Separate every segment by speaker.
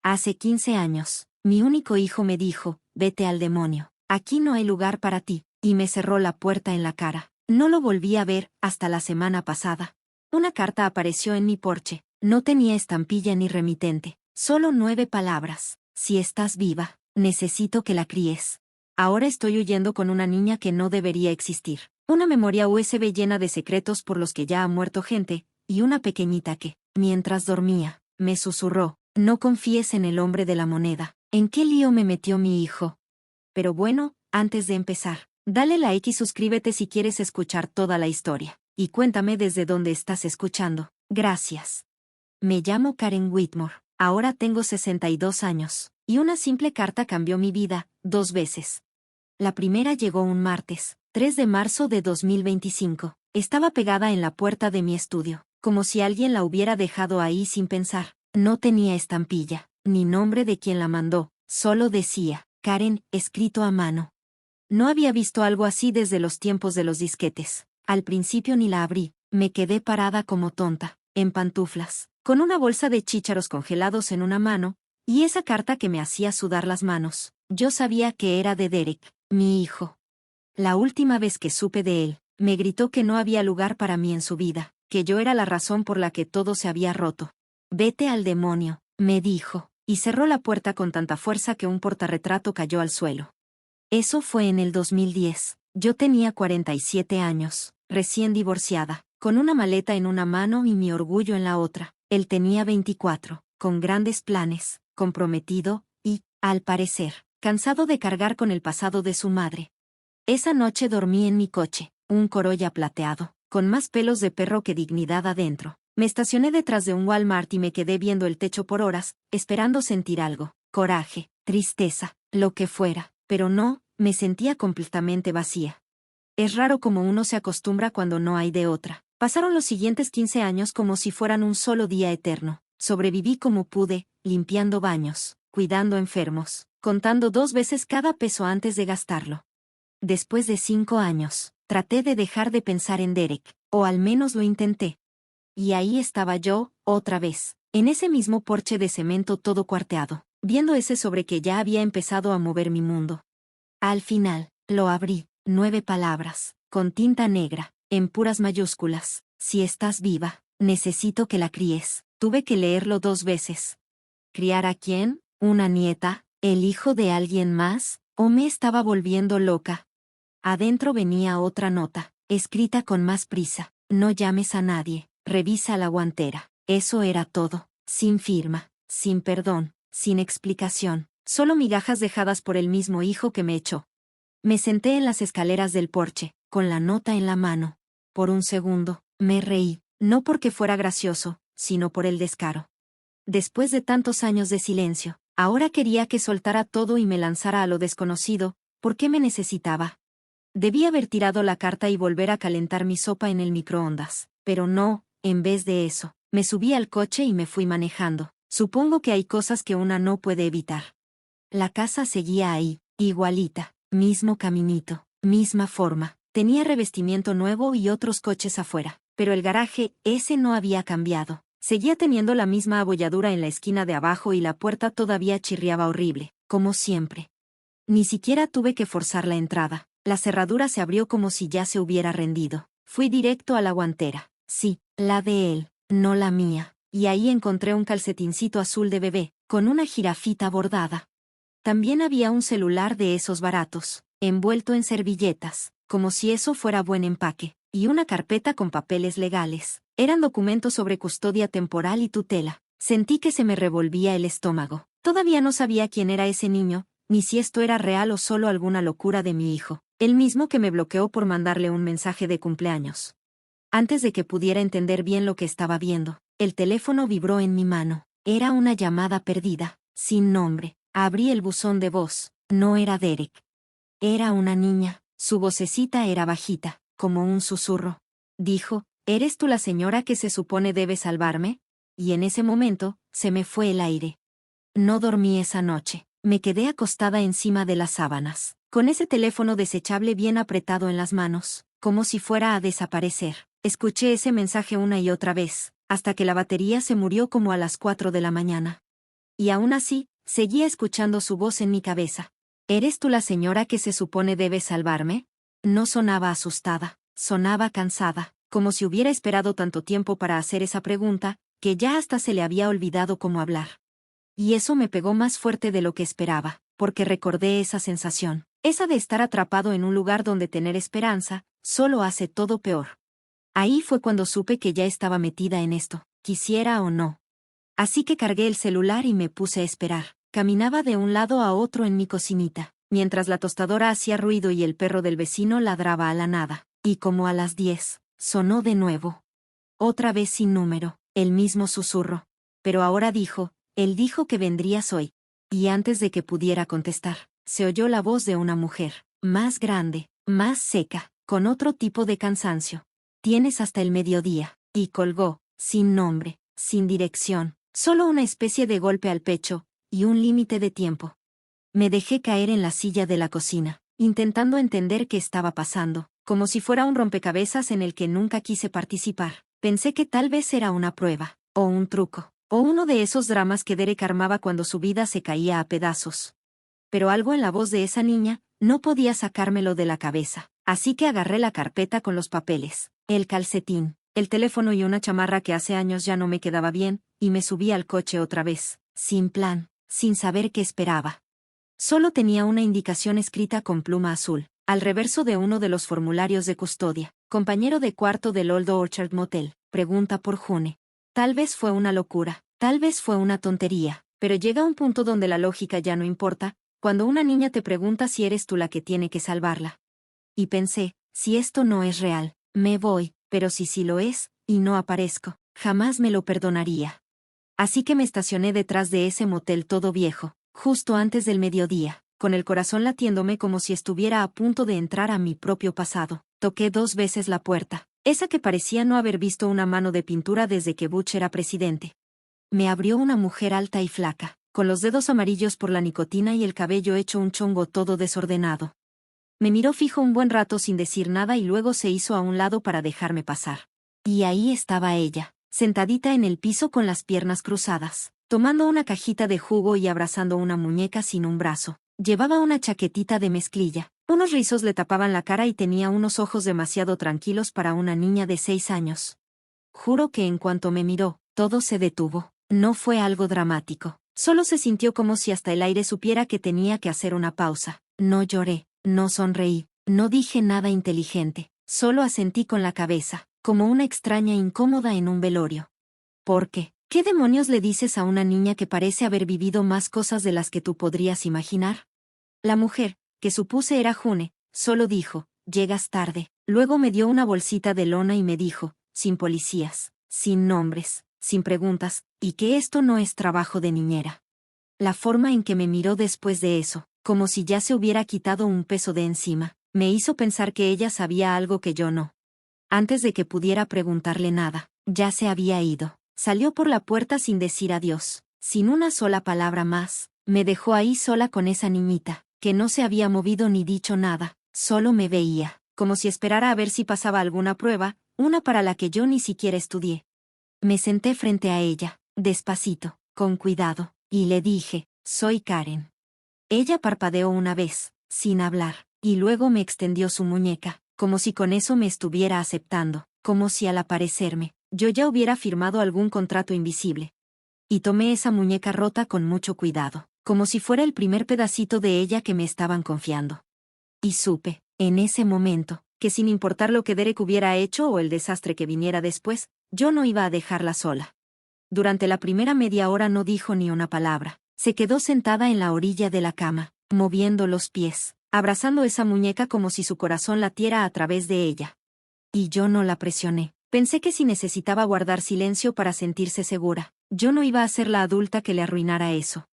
Speaker 1: Hace 15 años, mi único hijo me dijo, vete al demonio, aquí no hay lugar para ti, y me cerró la puerta en la cara. No lo volví a ver hasta la semana pasada. Una carta apareció en mi porche, no tenía estampilla ni remitente, solo 9 palabras. Si estás viva, necesito que la críes. Ahora estoy huyendo con una niña que no debería existir. Una memoria USB llena de secretos por los que ya ha muerto gente, y una pequeñita que, mientras dormía, me susurró, no confíes en el hombre de la moneda. ¿En qué lío me metió mi hijo? Pero bueno, antes de empezar, dale like y suscríbete si quieres escuchar toda la historia. Y cuéntame desde dónde estás escuchando. Gracias. Me llamo Karen Whitmore. Ahora tengo 62 años. Y una simple carta cambió mi vida, 2 veces. La primera llegó un martes, 3 de marzo de 2025. Estaba pegada en la puerta de mi estudio, como si alguien la hubiera dejado ahí sin pensar. No tenía estampilla, ni nombre de quien la mandó, solo decía, Karen, escrito a mano. No había visto algo así desde los tiempos de los disquetes. Al principio ni la abrí, me quedé parada como tonta, en pantuflas, con una bolsa de chícharos congelados en una mano, y esa carta que me hacía sudar las manos. Yo sabía que era de Derek, mi hijo. La última vez que supe de él, me gritó que no había lugar para mí en su vida, que yo era la razón por la que todo se había roto. Vete al demonio, me dijo, y cerró la puerta con tanta fuerza que un portarretrato cayó al suelo. Eso fue en el 2010. Yo tenía 47 años, recién divorciada, con una maleta en una mano y mi orgullo en la otra. Él tenía 24, con grandes planes, comprometido, y, al parecer, cansado de cargar con el pasado de su madre. Esa noche dormí en mi coche, un Corolla plateado, con más pelos de perro que dignidad adentro. Me estacioné detrás de un Walmart y me quedé viendo el techo por horas, esperando sentir algo, coraje, tristeza, lo que fuera, pero no, me sentía completamente vacía. Es raro como uno se acostumbra cuando no hay de otra. Pasaron los siguientes 15 años como si fueran un solo día eterno. Sobreviví como pude, limpiando baños, cuidando enfermos, contando 2 veces cada peso antes de gastarlo. Después de 5 años, traté de dejar de pensar en Derek, o al menos lo intenté. Y ahí estaba yo, otra vez, en ese mismo porche de cemento todo cuarteado, viendo ese sobre que ya había empezado a mover mi mundo. Al final, lo abrí, 9 palabras, con tinta negra, en puras mayúsculas. Si estás viva, necesito que la críes. Tuve que leerlo 2 veces. ¿Criar a quién? ¿Una nieta? ¿El hijo de alguien más? ¿O me estaba volviendo loca? Adentro venía otra nota, escrita con más prisa. No llames a nadie, revisa la guantera. Eso era todo, sin firma, sin perdón, sin explicación, solo migajas dejadas por el mismo hijo que me echó. Me senté en las escaleras del porche, con la nota en la mano. Por un segundo, me reí, no porque fuera gracioso, sino por el descaro. Después de tantos años de silencio, ahora quería que soltara todo y me lanzara a lo desconocido. ¿Por qué me necesitaba? Debí haber tirado la carta y volver a calentar mi sopa en el microondas, pero no, en vez de eso, me subí al coche y me fui manejando. Supongo que hay cosas que una no puede evitar. La casa seguía ahí, igualita, mismo caminito, misma forma, tenía revestimiento nuevo y otros coches afuera, pero el garaje, ese no había cambiado. Seguía teniendo la misma abolladura en la esquina de abajo y la puerta todavía chirriaba horrible, como siempre. Ni siquiera tuve que forzar la entrada. La cerradura se abrió como si ya se hubiera rendido. Fui directo a la guantera. Sí, la de él, no la mía. Y ahí encontré un calcetincito azul de bebé, con una jirafita bordada. También había un celular de esos baratos, envuelto en servilletas, como si eso fuera buen empaque, y una carpeta con papeles legales. Eran documentos sobre custodia temporal y tutela. Sentí que se me revolvía el estómago. Todavía no sabía quién era ese niño, ni si esto era real o solo alguna locura de mi hijo, el mismo que me bloqueó por mandarle un mensaje de cumpleaños. Antes de que pudiera entender bien lo que estaba viendo, el teléfono vibró en mi mano. Era una llamada perdida, sin nombre. Abrí el buzón de voz. No era Derek. Era una niña. Su vocecita era bajita, como un susurro. Dijo, ¿eres tú la señora que se supone debe salvarme? Y en ese momento, se me fue el aire. No dormí esa noche. Me quedé acostada encima de las sábanas, con ese teléfono desechable bien apretado en las manos, como si fuera a desaparecer. Escuché ese mensaje una y otra vez, hasta que la batería se murió como a las 4 de la mañana. y aún así, seguía escuchando su voz en mi cabeza. ¿Eres tú la señora que se supone debe salvarme? No sonaba asustada, sonaba cansada, como si hubiera esperado tanto tiempo para hacer esa pregunta, que ya hasta se le había olvidado cómo hablar. Y eso me pegó más fuerte de lo que esperaba, porque recordé esa sensación, esa de estar atrapado en un lugar donde tener esperanza, solo hace todo peor. Ahí fue cuando supe que ya estaba metida en esto, quisiera o no. Así que cargué el celular y me puse a esperar. Caminaba de un lado a otro en mi cocinita, mientras la tostadora hacía ruido y el perro del vecino ladraba a la nada. Y como a las 10, sonó de nuevo. Otra vez sin número, el mismo susurro. Pero ahora él dijo que vendrías hoy. Y antes de que pudiera contestar, se oyó la voz de una mujer, más grande, más seca, con otro tipo de cansancio. Tienes hasta el mediodía. Y colgó, sin nombre, sin dirección, solo una especie de golpe al pecho, y un límite de tiempo. Me dejé caer en la silla de la cocina, intentando entender qué estaba pasando, como si fuera un rompecabezas en el que nunca quise participar. Pensé que tal vez era una prueba, o un truco, o uno de esos dramas que Derek armaba cuando su vida se caía a pedazos. Pero algo en la voz de esa niña no podía sacármelo de la cabeza, así que agarré la carpeta con los papeles, el calcetín, el teléfono y una chamarra que hace años ya no me quedaba bien, y me subí al coche otra vez, sin plan, sin saber qué esperaba. Solo tenía una indicación escrita con pluma azul, al reverso de uno de los formularios de custodia. Compañero de cuarto del Old Orchard Motel, pregunta por June. Tal vez fue una locura, tal vez fue una tontería, pero llega un punto donde la lógica ya no importa, cuando una niña te pregunta si eres tú la que tiene que salvarla. Y pensé, si esto no es real, me voy, pero si sí lo es, y no aparezco, jamás me lo perdonaría. Así que me estacioné detrás de ese motel todo viejo, justo antes del mediodía, con el corazón latiéndome como si estuviera a punto de entrar a mi propio pasado. Toqué 2 veces la puerta, esa que parecía no haber visto una mano de pintura desde que Butch era presidente. Me abrió una mujer alta y flaca, con los dedos amarillos por la nicotina y el cabello hecho un chongo todo desordenado. Me miró fijo un buen rato sin decir nada y luego se hizo a un lado para dejarme pasar. Y ahí estaba ella, sentadita en el piso con las piernas cruzadas, tomando una cajita de jugo y abrazando una muñeca sin un brazo. Llevaba una chaquetita de mezclilla, unos rizos le tapaban la cara y tenía unos ojos demasiado tranquilos para una niña de 6 años. Juro que en cuanto me miró, todo se detuvo. No fue algo dramático, solo se sintió como si hasta el aire supiera que tenía que hacer una pausa. No lloré, no sonreí, no dije nada inteligente, solo asentí con la cabeza, como una extraña incómoda en un velorio. ¿Por qué? ¿Qué demonios le dices a una niña que parece haber vivido más cosas de las que tú podrías imaginar? La mujer, que supuse era June, solo dijo, llegas tarde. Luego me dio una bolsita de lona y me dijo, sin policías, sin nombres, sin preguntas, y que esto no es trabajo de niñera. La forma en que me miró después de eso, como si ya se hubiera quitado un peso de encima, me hizo pensar que ella sabía algo que yo no. Antes de que pudiera preguntarle nada, ya se había ido. Salió por la puerta sin decir adiós, sin una sola palabra más. Me dejó ahí sola con esa niñita, que no se había movido ni dicho nada, solo me veía, como si esperara a ver si pasaba alguna prueba, una para la que yo ni siquiera estudié. Me senté frente a ella, despacito, con cuidado, y le dije, soy Karen. Ella parpadeó una vez, sin hablar, y luego me extendió su muñeca, como si con eso me estuviera aceptando, como si al aparecerme, yo ya hubiera firmado algún contrato invisible. Y tomé esa muñeca rota con mucho cuidado, como si fuera el primer pedacito de ella que me estaban confiando. Y supe, en ese momento, que sin importar lo que Derek hubiera hecho o el desastre que viniera después, yo no iba a dejarla sola. Durante la primera media hora no dijo ni una palabra. Se quedó sentada en la orilla de la cama, moviendo los pies, abrazando esa muñeca como si su corazón latiera a través de ella. Y yo no la presioné. Pensé que si necesitaba guardar silencio para sentirse segura, yo no iba a ser la adulta que le arruinara eso.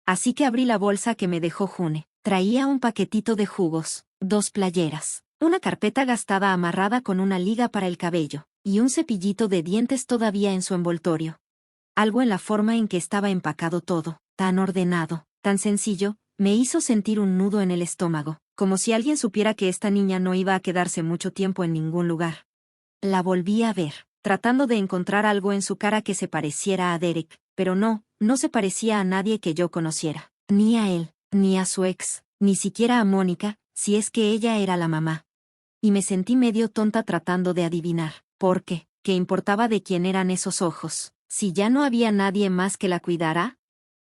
Speaker 1: Así que abrí la bolsa que me dejó June. Traía un paquetito de jugos, 2 playeras, una carpeta gastada amarrada con una liga para el cabello, y un cepillito de dientes todavía en su envoltorio. Algo en la forma en que estaba empacado todo, tan ordenado, tan sencillo, me hizo sentir un nudo en el estómago, como si alguien supiera que esta niña no iba a quedarse mucho tiempo en ningún lugar. La volví a ver, tratando de encontrar algo en su cara que se pareciera a Derek, pero no no se parecía a nadie que yo conociera. Ni a él, ni a su ex, ni siquiera a Mónica, si es que ella era la mamá. Y me sentí medio tonta tratando de adivinar. ¿Por qué? ¿Qué importaba de quién eran esos ojos? Si ya no había nadie más que la cuidara.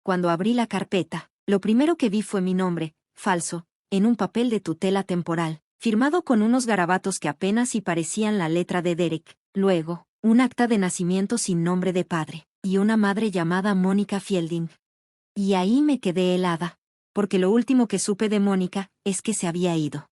Speaker 1: Cuando abrí la carpeta, lo primero que vi fue mi nombre, falso, en un papel de tutela temporal, firmado con unos garabatos que apenas si parecían la letra de Derek. Luego, un acta de nacimiento sin nombre de padre, y una madre llamada Mónica Fielding. Y ahí me quedé helada, porque lo último que supe de Mónica es que se había ido.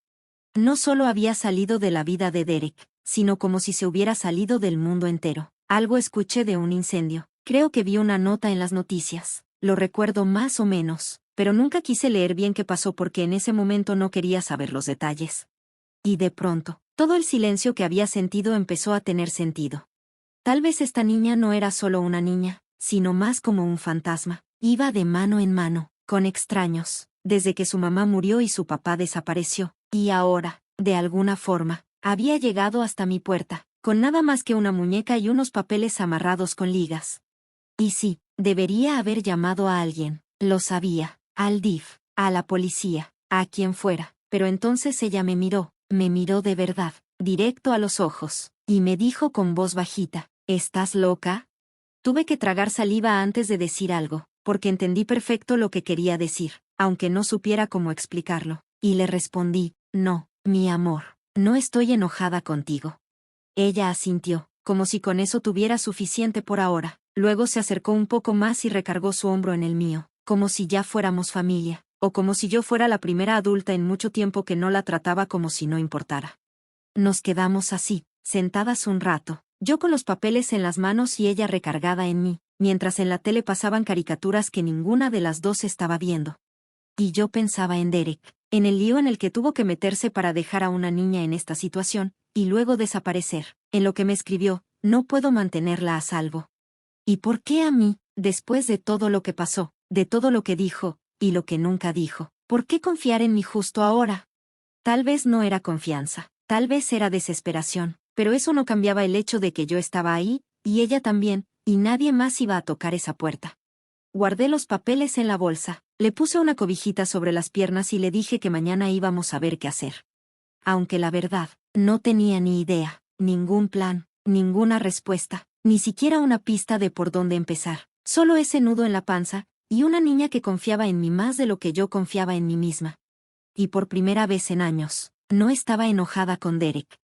Speaker 1: No solo había salido de la vida de Derek, sino como si se hubiera salido del mundo entero. Algo escuché de un incendio. Creo que vi una nota en las noticias. Lo recuerdo más o menos, pero nunca quise leer bien qué pasó porque en ese momento no quería saber los detalles. Y de pronto, todo el silencio que había sentido empezó a tener sentido. Tal vez esta niña no era solo una niña, sino más como un fantasma. Iba de mano en mano, con extraños, desde que su mamá murió y su papá desapareció. Y ahora, de alguna forma, había llegado hasta mi puerta, con nada más que una muñeca y unos papeles amarrados con ligas. Y sí, debería haber llamado a alguien, lo sabía, al DIF, a la policía, a quien fuera, pero entonces ella me miró de verdad, directo a los ojos, y me dijo con voz bajita, ¿estás loca? Tuve que tragar saliva antes de decir algo, porque entendí perfecto lo que quería decir, aunque no supiera cómo explicarlo, y le respondí, no, mi amor, no estoy enojada contigo. Ella asintió, como si con eso tuviera suficiente por ahora. Luego se acercó un poco más y recargó su hombro en el mío, como si ya fuéramos familia, o como si yo fuera la primera adulta en mucho tiempo que no la trataba como si no importara. Nos quedamos así, sentadas un rato, yo con los papeles en las manos y ella recargada en mí, mientras en la tele pasaban caricaturas que ninguna de las dos estaba viendo. Y yo pensaba en Derek, en el lío en el que tuvo que meterse para dejar a una niña en esta situación, y luego desaparecer, en lo que me escribió, no puedo mantenerla a salvo. ¿Y por qué a mí, después de todo lo que pasó, de todo lo que dijo, y lo que nunca dijo? ¿Por qué confiar en mí justo ahora? Tal vez no era confianza, tal vez era desesperación, pero eso no cambiaba el hecho de que yo estaba ahí, y ella también, y nadie más iba a tocar esa puerta. Guardé los papeles en la bolsa, le puse una cobijita sobre las piernas y le dije que mañana íbamos a ver qué hacer. Aunque la verdad, no tenía ni idea, ningún plan, ninguna respuesta, ni siquiera una pista de por dónde empezar, solo ese nudo en la panza, y una niña que confiaba en mí más de lo que yo confiaba en mí misma. Y por primera vez en años, no estaba enojada con Derek.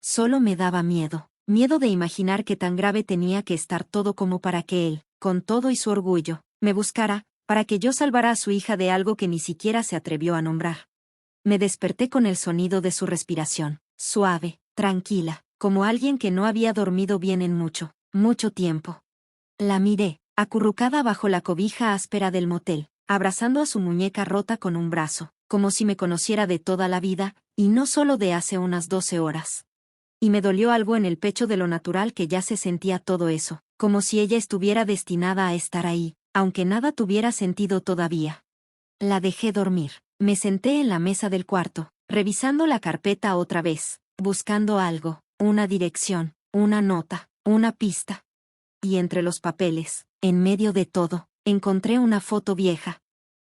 Speaker 1: Solo me daba miedo, miedo de imaginar qué tan grave tenía que estar todo como para que él, con todo y su orgullo, me buscara, para que yo salvara a su hija de algo que ni siquiera se atrevió a nombrar. Me desperté con el sonido de su respiración, suave, tranquila, como alguien que no había dormido bien en mucho, mucho tiempo. La miré, acurrucada bajo la cobija áspera del motel, abrazando a su muñeca rota con un brazo, como si me conociera de toda la vida, y no solo de hace unas 12 horas. Y me dolió algo en el pecho de lo natural que ya se sentía todo eso, como si ella estuviera destinada a estar ahí, aunque nada tuviera sentido todavía. La dejé dormir. Me senté en la mesa del cuarto, revisando la carpeta otra vez, buscando algo, una dirección, una nota, una pista. Y entre los papeles, en medio de todo, encontré una foto vieja.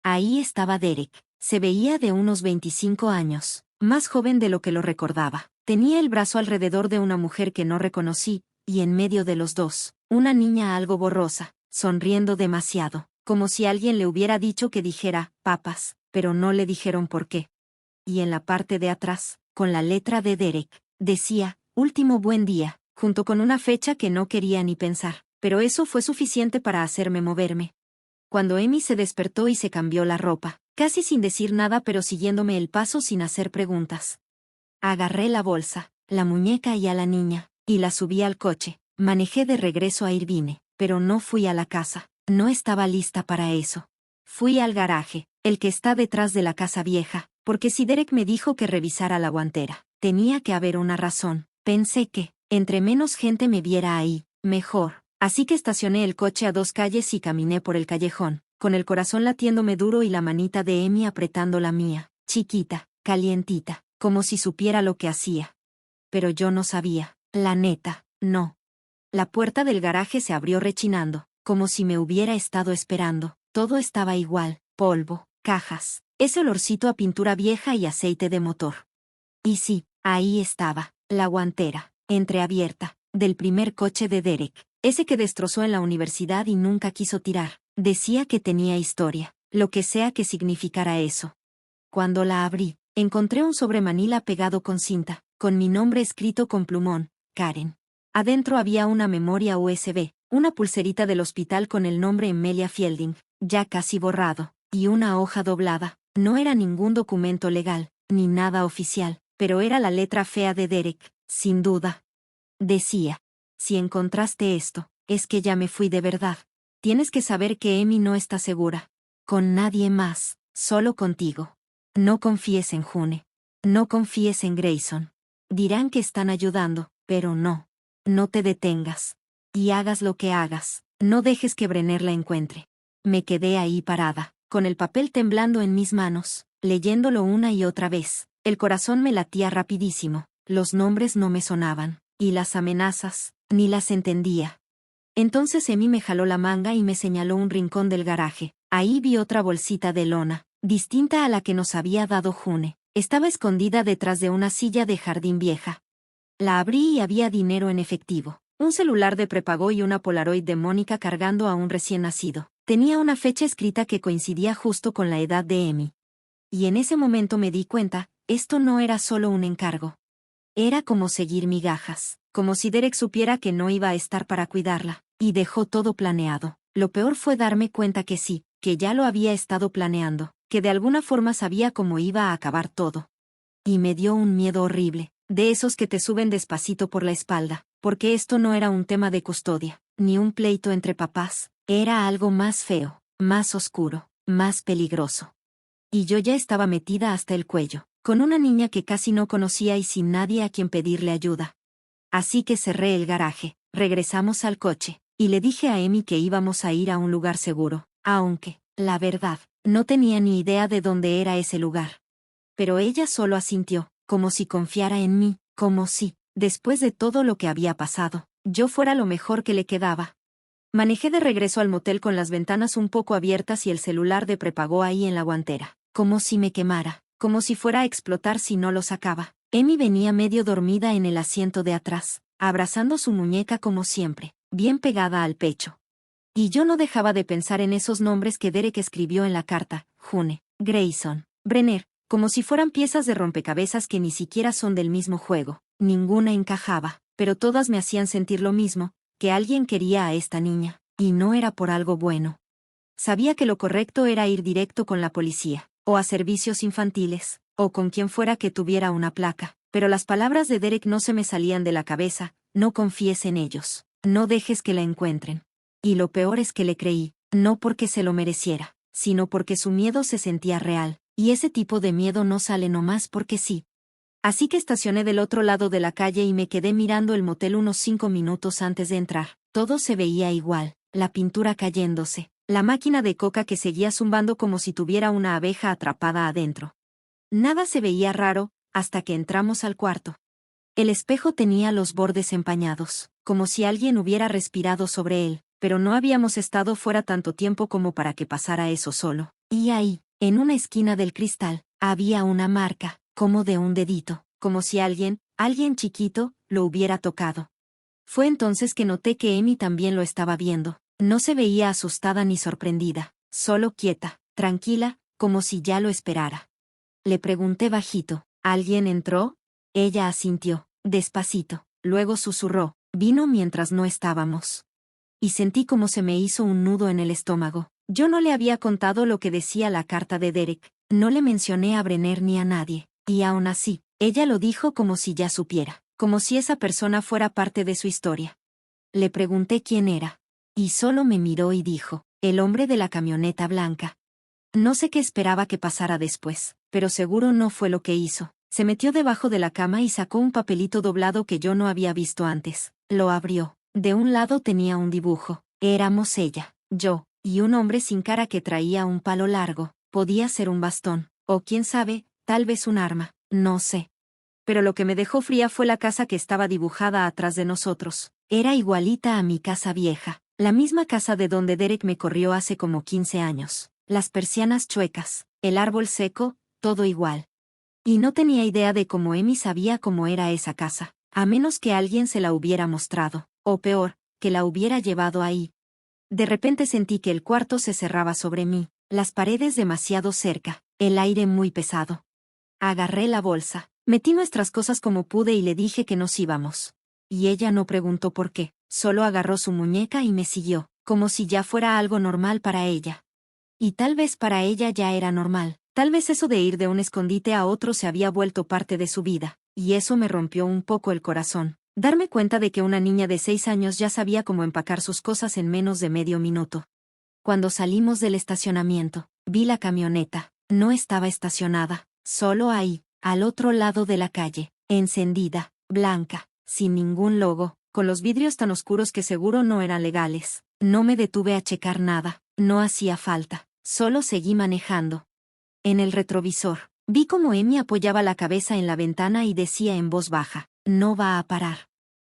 Speaker 1: Ahí estaba Derek. Se veía de unos 25 años, más joven de lo que lo recordaba. Tenía el brazo alrededor de una mujer que no reconocí, y en medio de los dos, una niña algo borrosa, sonriendo demasiado, como si alguien le hubiera dicho que dijera, papas, pero no le dijeron por qué. Y en la parte de atrás, con la letra de Derek, decía, último buen día, junto con una fecha que no quería ni pensar, pero eso fue suficiente para hacerme moverme. Cuando Amy se despertó y se cambió la ropa, casi sin decir nada pero siguiéndome el paso sin hacer preguntas. Agarré la bolsa, la muñeca y a la niña, y la subí al coche. Manejé de regreso a Irvine, pero no fui a la casa, no estaba lista para eso. Fui al garaje, el que está detrás de la casa vieja, porque si Derek me dijo que revisara la guantera, tenía que haber una razón. Pensé que, entre menos gente me viera ahí, mejor. Así que estacioné el coche a 2 calles y caminé por el callejón, con el corazón latiéndome duro y la manita de Amy apretando la mía, chiquita, calientita, como si supiera lo que hacía. Pero yo no sabía, la neta, no. La puerta del garaje se abrió rechinando, como si me hubiera estado esperando. Todo estaba igual, polvo, cajas, ese olorcito a pintura vieja y aceite de motor. Y sí, ahí estaba, la guantera, entreabierta, del primer coche de Derek, ese que destrozó en la universidad y nunca quiso tirar. Decía que tenía historia, lo que sea que significara eso. Cuando la abrí, encontré un sobre manila pegado con cinta, con mi nombre escrito con plumón, Karen. Adentro había una memoria USB, una pulserita del hospital con el nombre Emilia Fielding, ya casi borrado, y una hoja doblada. No era ningún documento legal, ni nada oficial, pero era la letra fea de Derek, sin duda. Decía: si encontraste esto, es que ya me fui de verdad. Tienes que saber que Emi no está segura. Con nadie más, solo contigo. No confíes en June. No confíes en Grayson. Dirán que están ayudando, pero no. No te detengas. Y hagas lo que hagas, no dejes que Brenner la encuentre. Me quedé ahí parada, con el papel temblando en mis manos, leyéndolo una y otra vez. El corazón me latía rapidísimo, los nombres no me sonaban, y las amenazas, ni las entendía. Entonces Emi me jaló la manga y me señaló un rincón del garaje. Ahí vi otra bolsita de lona, distinta a la que nos había dado June. Estaba escondida detrás de una silla de jardín vieja. La abrí y había dinero en efectivo, un celular de prepago y una Polaroid de Mónica cargando a un recién nacido. Tenía una fecha escrita que coincidía justo con la edad de Emi. Y en ese momento me di cuenta, esto no era solo un encargo. Era como seguir migajas, como si Derek supiera que no iba a estar para cuidarla, y dejó todo planeado. Lo peor fue darme cuenta que sí, que ya lo había estado planeando, que de alguna forma sabía cómo iba a acabar todo. Y me dio un miedo horrible, de esos que te suben despacito por la espalda, porque esto no era un tema de custodia, ni un pleito entre papás, era algo más feo, más oscuro, más peligroso. Y yo ya estaba metida hasta el cuello, con una niña que casi no conocía y sin nadie a quien pedirle ayuda. Así que cerré el garaje, regresamos al coche, y le dije a Emi que íbamos a ir a un lugar seguro, aunque, la verdad, no tenía ni idea de dónde era ese lugar. Pero ella solo asintió, como si confiara en mí, como si, después de todo lo que había pasado, yo fuera lo mejor que le quedaba. Manejé de regreso al motel con las ventanas un poco abiertas y el celular de prepago ahí en la guantera, como si me quemara, como si fuera a explotar si no lo sacaba. Emi venía medio dormida en el asiento de atrás, abrazando su muñeca como siempre, bien pegada al pecho. Y yo no dejaba de pensar en esos nombres que Derek escribió en la carta: June, Grayson, Brenner, como si fueran piezas de rompecabezas que ni siquiera son del mismo juego. Ninguna encajaba, pero todas me hacían sentir lo mismo, que alguien quería a esta niña, y no era por algo bueno. Sabía que lo correcto era ir directo con la policía, o a servicios infantiles, o con quien fuera que tuviera una placa, pero las palabras de Derek no se me salían de la cabeza: no confíes en ellos, no dejes que la encuentren. Y lo peor es que le creí, no porque se lo mereciera, sino porque su miedo se sentía real, y ese tipo de miedo no sale nomás porque sí. Así que estacioné del otro lado de la calle y me quedé mirando el motel unos 5 minutos antes de entrar. Todo se veía igual, la pintura cayéndose, la máquina de coca que seguía zumbando como si tuviera una abeja atrapada adentro. Nada se veía raro, hasta que entramos al cuarto. El espejo tenía los bordes empañados, como si alguien hubiera respirado sobre él, pero no habíamos estado fuera tanto tiempo como para que pasara eso solo. Y ahí, en una esquina del cristal, había una marca, como de un dedito, como si alguien chiquito, lo hubiera tocado. Fue entonces que noté que Emi también lo estaba viendo. No se veía asustada ni sorprendida, solo quieta, tranquila, como si ya lo esperara. Le pregunté bajito: ¿alguien entró? Ella asintió, despacito, luego susurró: vino mientras no estábamos. Y sentí como se me hizo un nudo en el estómago. Yo no le había contado lo que decía la carta de Derek, no le mencioné a Brenner ni a nadie, y aún así, ella lo dijo como si ya supiera, como si esa persona fuera parte de su historia. Le pregunté quién era, y solo me miró y dijo: el hombre de la camioneta blanca. No sé qué esperaba que pasara después, pero seguro no fue lo que hizo. Se metió debajo de la cama y sacó un papelito doblado que yo no había visto antes. Lo abrió. De un lado tenía un dibujo. Éramos ella, yo, y un hombre sin cara que traía un palo largo. Podía ser un bastón, o quién sabe, tal vez un arma, no sé. Pero lo que me dejó fría fue la casa que estaba dibujada atrás de nosotros. Era igualita a mi casa vieja. La misma casa de donde Derek me corrió hace como 15 años. Las persianas chuecas, el árbol seco, todo igual. Y no tenía idea de cómo Amy sabía cómo era esa casa, a menos que alguien se la hubiera mostrado, o peor, que la hubiera llevado ahí. De repente sentí que el cuarto se cerraba sobre mí, las paredes demasiado cerca, el aire muy pesado. Agarré la bolsa, metí nuestras cosas como pude y le dije que nos íbamos. Y ella no preguntó por qué, solo agarró su muñeca y me siguió, como si ya fuera algo normal para ella. Y tal vez para ella ya era normal, tal vez eso de ir de un escondite a otro se había vuelto parte de su vida, y eso me rompió un poco el corazón. Darme cuenta de que una niña de 6 años ya sabía cómo empacar sus cosas en menos de medio minuto. Cuando salimos del estacionamiento, vi la camioneta, no estaba estacionada, solo ahí, al otro lado de la calle, encendida, blanca, sin ningún logo, con los vidrios tan oscuros que seguro no eran legales. No me detuve a checar nada, no hacía falta, solo seguí manejando. En el retrovisor, vi cómo Amy apoyaba la cabeza en la ventana y decía en voz baja, no va a parar.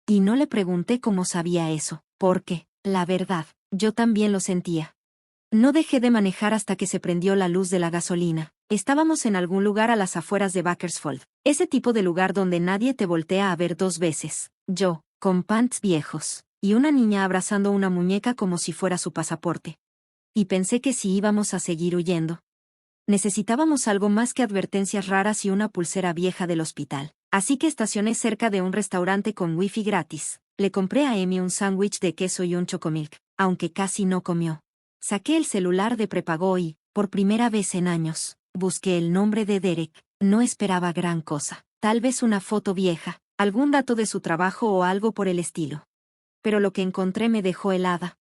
Speaker 1: Y no le pregunté cómo sabía eso, porque, la verdad, yo también lo sentía. No dejé de manejar hasta que se prendió la luz de la gasolina. Estábamos en algún lugar a las afueras de Bakersfield, ese tipo de lugar donde nadie te voltea a ver 2 veces. Yo, con pants viejos, y una niña abrazando una muñeca como si fuera su pasaporte. Y pensé que si íbamos a seguir huyendo. Necesitábamos algo más que advertencias raras y una pulsera vieja del hospital. Así que estacioné cerca de un restaurante con wifi gratis. Le compré a Amy un sándwich de queso y un chocomilk, aunque casi no comió. Saqué el celular de prepago y, por primera vez en años, busqué el nombre de Derek. No esperaba gran cosa, tal vez una foto vieja, algún dato de su trabajo o algo por el estilo. Pero lo que encontré me dejó helada.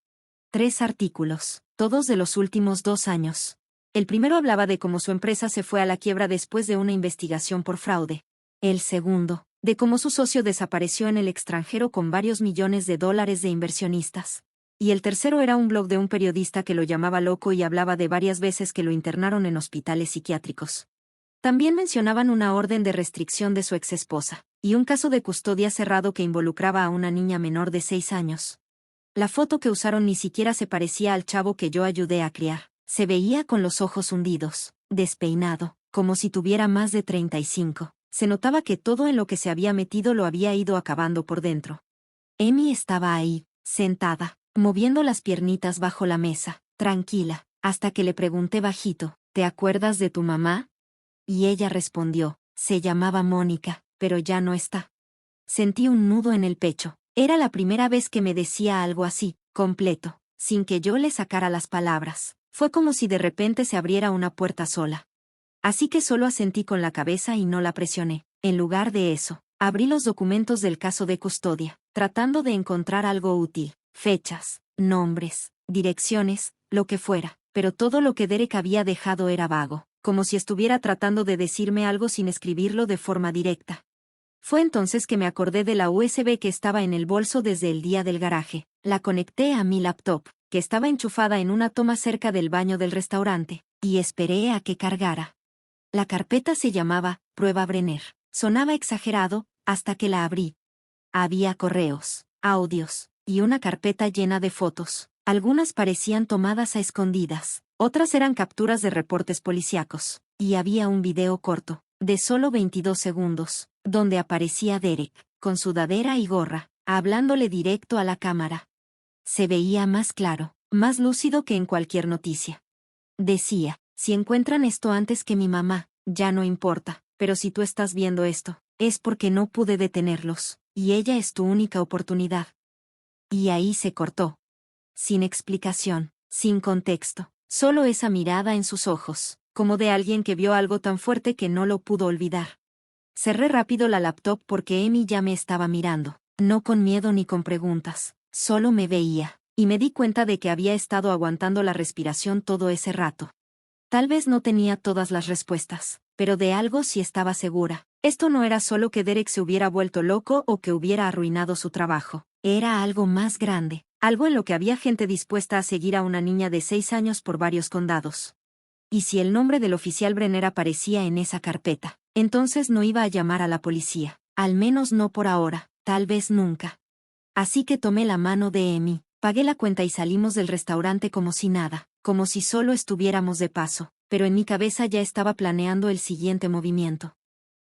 Speaker 1: 3 artículos, todos de los últimos 2 años. El primero hablaba de cómo su empresa se fue a la quiebra después de una investigación por fraude. El segundo, de cómo su socio desapareció en el extranjero con varios millones de dólares de inversionistas. Y el tercero era un blog de un periodista que lo llamaba loco y hablaba de varias veces que lo internaron en hospitales psiquiátricos. También mencionaban una orden de restricción de su exesposa, y un caso de custodia cerrado que involucraba a una niña menor de 6 años. La foto que usaron ni siquiera se parecía al chavo que yo ayudé a criar. Se veía con los ojos hundidos, despeinado, como si tuviera más de 35. Se notaba que todo en lo que se había metido lo había ido acabando por dentro. Amy estaba ahí, sentada, moviendo las piernitas bajo la mesa, tranquila, hasta que le pregunté bajito, ¿te acuerdas de tu mamá? Y ella respondió, se llamaba Mónica, pero ya no está. Sentí un nudo en el pecho. Era la primera vez que me decía algo así, completo, sin que yo le sacara las palabras. Fue como si de repente se abriera una puerta sola. Así que solo asentí con la cabeza y no la presioné. En lugar de eso, abrí los documentos del caso de custodia, tratando de encontrar algo útil. Fechas, nombres, direcciones, lo que fuera. Pero todo lo que Derek había dejado era vago, como si estuviera tratando de decirme algo sin escribirlo de forma directa. Fue entonces que me acordé de la USB que estaba en el bolso desde el día del garaje. La conecté a mi laptop, que estaba enchufada en una toma cerca del baño del restaurante, y esperé a que cargara. La carpeta se llamaba Prueba Brenner. Sonaba exagerado, hasta que la abrí. Había correos, audios, y una carpeta llena de fotos. Algunas parecían tomadas a escondidas, otras eran capturas de reportes policíacos, y había un video corto, de solo 22 segundos, donde aparecía Derek, con sudadera y gorra, hablándole directo a la cámara. Se veía más claro, más lúcido que en cualquier noticia. Decía, si encuentran esto antes que mi mamá, ya no importa, pero si tú estás viendo esto, es porque no pude detenerlos, y ella es tu única oportunidad. Y ahí se cortó. Sin explicación, sin contexto, solo esa mirada en sus ojos, como de alguien que vio algo tan fuerte que no lo pudo olvidar. Cerré rápido la laptop porque Amy ya me estaba mirando, no con miedo ni con preguntas, solo me veía, y me di cuenta de que había estado aguantando la respiración todo ese rato. Tal vez no tenía todas las respuestas, pero de algo sí estaba segura. Esto no era solo que Derek se hubiera vuelto loco o que hubiera arruinado su trabajo, era algo más grande, algo en lo que había gente dispuesta a seguir a una niña de 6 años por varios condados. Y si el nombre del oficial Brenner aparecía en esa carpeta, entonces no iba a llamar a la policía, al menos no por ahora, tal vez nunca. Así que tomé la mano de Amy, Pagué la cuenta y salimos del restaurante como si nada, como si solo estuviéramos de paso, pero en mi cabeza ya estaba planeando el siguiente movimiento.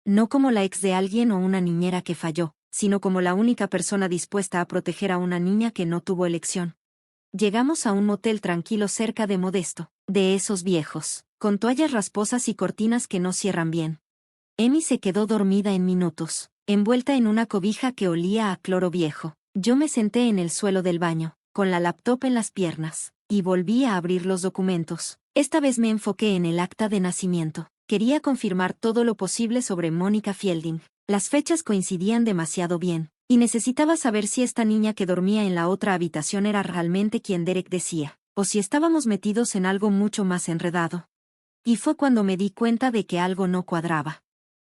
Speaker 1: No como la ex de alguien o una niñera que falló, sino como la única persona dispuesta a proteger a una niña que no tuvo elección. Llegamos a un motel tranquilo cerca de Modesto, de esos viejos, con toallas rasposas y cortinas que no cierran bien. Emi se quedó dormida en minutos, envuelta en una cobija que olía a cloro viejo. Yo me senté en el suelo del baño, con la laptop en las piernas, y volví a abrir los documentos. Esta vez me enfoqué en el acta de nacimiento. Quería confirmar todo lo posible sobre Mónica Fielding. Las fechas coincidían demasiado bien, y necesitaba saber si esta niña que dormía en la otra habitación era realmente quien Derek decía, o si estábamos metidos en algo mucho más enredado. Y fue cuando me di cuenta de que algo no cuadraba.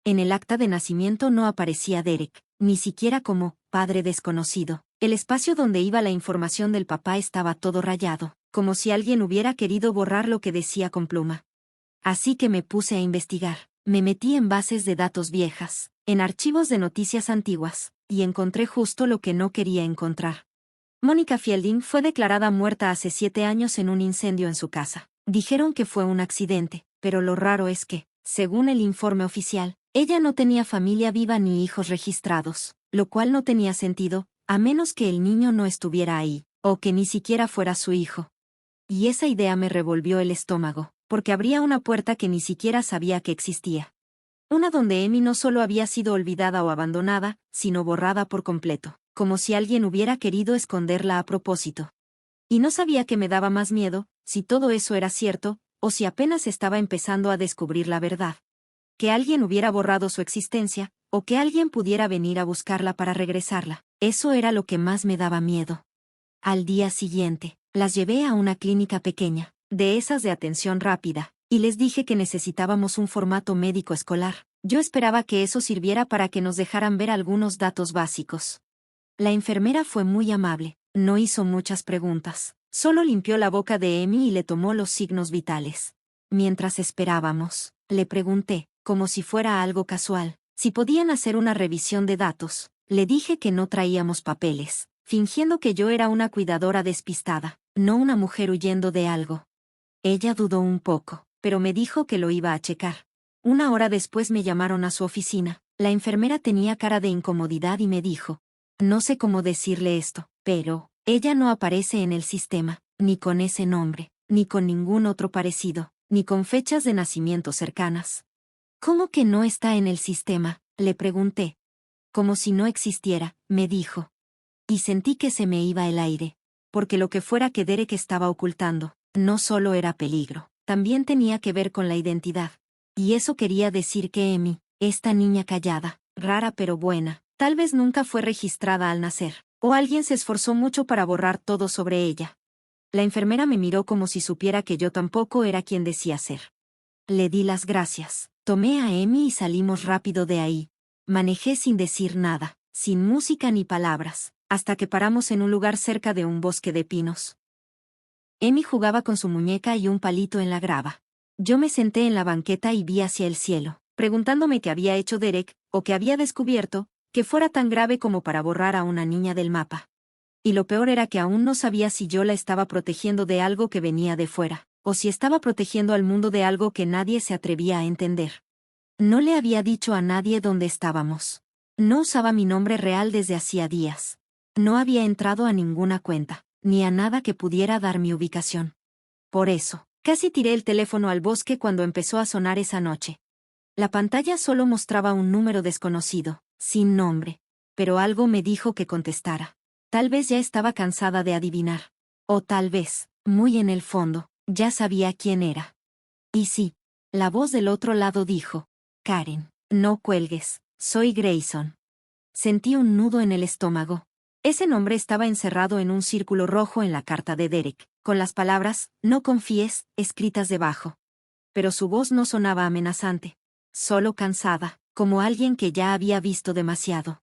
Speaker 1: En el acta de nacimiento no aparecía Derek, ni siquiera como padre desconocido. El espacio donde iba la información del papá estaba todo rayado, como si alguien hubiera querido borrar lo que decía con pluma. Así que me puse a investigar. Me metí en bases de datos viejas, en archivos de noticias antiguas, y encontré justo lo que no quería encontrar. Mónica Fielding fue declarada muerta hace 7 años en un incendio en su casa. Dijeron que fue un accidente, pero lo raro es que, según el informe oficial, ella no tenía familia viva ni hijos registrados, lo cual no tenía sentido, a menos que el niño no estuviera ahí, o que ni siquiera fuera su hijo. Y esa idea me revolvió el estómago, porque abría una puerta que ni siquiera sabía que existía. Una donde Emi no solo había sido olvidada o abandonada, sino borrada por completo, como si alguien hubiera querido esconderla a propósito. Y no sabía qué me daba más miedo, si todo eso era cierto, o si apenas estaba empezando a descubrir la verdad. Que alguien hubiera borrado su existencia, o que alguien pudiera venir a buscarla para regresarla. Eso era lo que más me daba miedo. Al día siguiente, las llevé a una clínica pequeña, de esas de atención rápida, y les dije que necesitábamos un formato médico escolar. Yo esperaba que eso sirviera para que nos dejaran ver algunos datos básicos. La enfermera fue muy amable, no hizo muchas preguntas, solo limpió la boca de Emi y le tomó los signos vitales. Mientras esperábamos, le pregunté, como si fuera algo casual, si podían hacer una revisión de datos. Le dije que no traíamos papeles, fingiendo que yo era una cuidadora despistada, no una mujer huyendo de algo. Ella dudó un poco, pero me dijo que lo iba a checar. 1 hora después me llamaron a su oficina. La enfermera tenía cara de incomodidad y me dijo, no sé cómo decirle esto, pero ella no aparece en el sistema, ni con ese nombre, ni con ningún otro parecido, ni con fechas de nacimiento cercanas. ¿Cómo que no está en el sistema?, le pregunté. Como si no existiera, me dijo. Y sentí que se me iba el aire. Porque lo que fuera que Derek estaba ocultando, no solo era peligro, también tenía que ver con la identidad. Y eso quería decir que Emi, esta niña callada, rara pero buena, tal vez nunca fue registrada al nacer, o alguien se esforzó mucho para borrar todo sobre ella. La enfermera me miró como si supiera que yo tampoco era quien decía ser. Le di las gracias. Tomé a Emi y salimos rápido de ahí. Manejé sin decir nada, sin música ni palabras, hasta que paramos en un lugar cerca de un bosque de pinos. Emi jugaba con su muñeca y un palito en la grava. Yo me senté en la banqueta y vi hacia el cielo, preguntándome qué había hecho Derek, o qué había descubierto, que fuera tan grave como para borrar a una niña del mapa. Y lo peor era que aún no sabía si yo la estaba protegiendo de algo que venía de fuera, o si estaba protegiendo al mundo de algo que nadie se atrevía a entender. No le había dicho a nadie dónde estábamos. No usaba mi nombre real desde hacía días. No había entrado a ninguna cuenta, ni a nada que pudiera dar mi ubicación. Por eso, casi tiré el teléfono al bosque cuando empezó a sonar esa noche. La pantalla solo mostraba un número desconocido, sin nombre, pero algo me dijo que contestara. Tal vez ya estaba cansada de adivinar. O tal vez, muy en el fondo, ya sabía quién era. Y sí, la voz del otro lado dijo, Karen, no cuelgues, soy Grayson. Sentí un nudo en el estómago. Ese nombre estaba encerrado en un círculo rojo en la carta de Derek, con las palabras, no confíes, escritas debajo. Pero su voz no sonaba amenazante. Solo cansada, como alguien que ya había visto demasiado.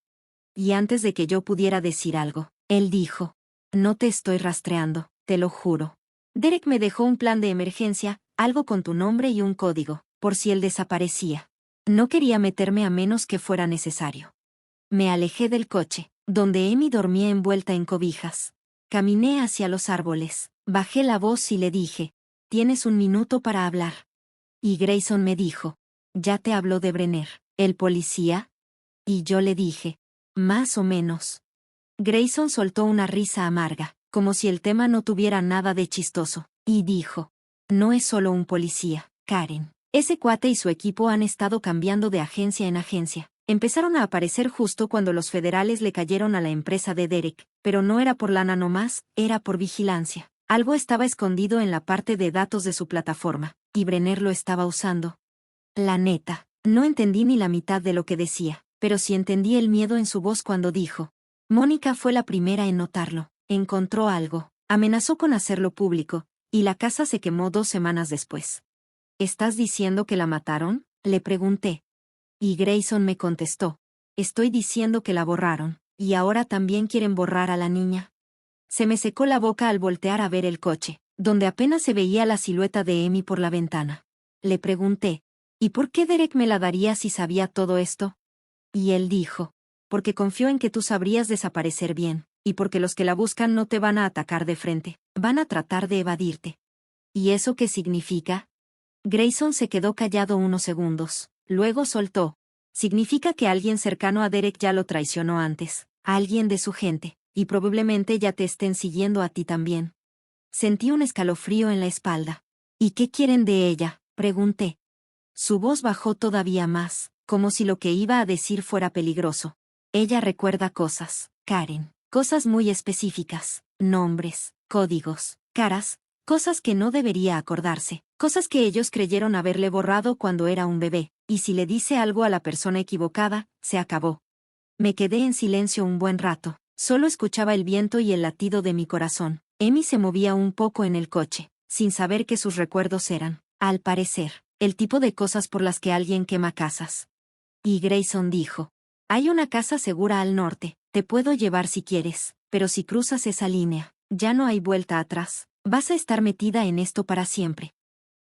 Speaker 1: Y antes de que yo pudiera decir algo, él dijo, no te estoy rastreando, te lo juro. Derek me dejó un plan de emergencia, algo con tu nombre y un código, por si él desaparecía. No quería meterme a menos que fuera necesario. Me alejé del coche, donde Emi dormía envuelta en cobijas. Caminé hacia los árboles, bajé la voz y le dije, «Tienes un minuto para hablar». Y Grayson me dijo, «¿Ya te habló de Brenner, el policía?» Y yo le dije, «Más o menos». Grayson soltó una risa amarga, como si el tema no tuviera nada de chistoso, y dijo, «No es solo un policía, Karen. Ese cuate y su equipo han estado cambiando de agencia en agencia. Empezaron a aparecer justo cuando los federales le cayeron a la empresa de Derek, pero no era por lana nomás, era por vigilancia. Algo estaba escondido en la parte de datos de su plataforma, y Brenner lo estaba usando. La neta, no entendí ni la mitad de lo que decía, pero sí entendí el miedo en su voz cuando dijo. Mónica fue la primera en notarlo, encontró algo, amenazó con hacerlo público, y la casa se quemó 2 semanas después. ¿Estás diciendo que la mataron?, le pregunté. Y Grayson me contestó. Estoy diciendo que la borraron, y ahora también quieren borrar a la niña. Se me secó la boca al voltear a ver el coche, donde apenas se veía la silueta de Amy por la ventana. Le pregunté, ¿y por qué Derek me la daría si sabía todo esto? Y él dijo, porque confío en que tú sabrías desaparecer bien, y porque los que la buscan no te van a atacar de frente, van a tratar de evadirte. ¿Y eso qué significa? Grayson se quedó callado unos segundos, luego soltó. Significa que alguien cercano a Derek ya lo traicionó antes, alguien de su gente, y probablemente ya te estén siguiendo a ti también. Sentí un escalofrío en la espalda. ¿Y qué quieren de ella?, pregunté. Su voz bajó todavía más, como si lo que iba a decir fuera peligroso. Ella recuerda cosas, Karen, cosas muy específicas, nombres, códigos, caras, cosas que no debería acordarse, cosas que ellos creyeron haberle borrado cuando era un bebé, y si le dice algo a la persona equivocada, se acabó. Me quedé en silencio un buen rato, solo escuchaba el viento y el latido de mi corazón. Amy se movía un poco en el coche, sin saber qué sus recuerdos eran, al parecer, el tipo de cosas por las que alguien quema casas. Y Grayson dijo, hay una casa segura al norte, te puedo llevar si quieres, pero si cruzas esa línea, ya no hay vuelta atrás. Vas a estar metida en esto para siempre.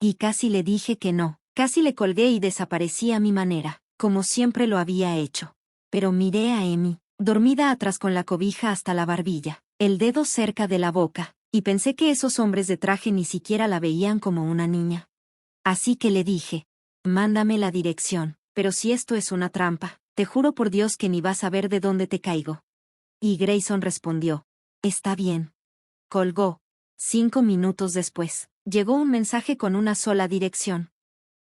Speaker 1: Y casi le dije que no, casi le colgué y desaparecí a mi manera, como siempre lo había hecho. Pero miré a Amy, dormida atrás con la cobija hasta la barbilla, el dedo cerca de la boca, y pensé que esos hombres de traje ni siquiera la veían como una niña. Así que le dije, mándame la dirección, pero si esto es una trampa, te juro por Dios que ni vas a ver de dónde te caigo. Y Grayson respondió, está bien. Colgó. 5 minutos después, llegó un mensaje con una sola dirección.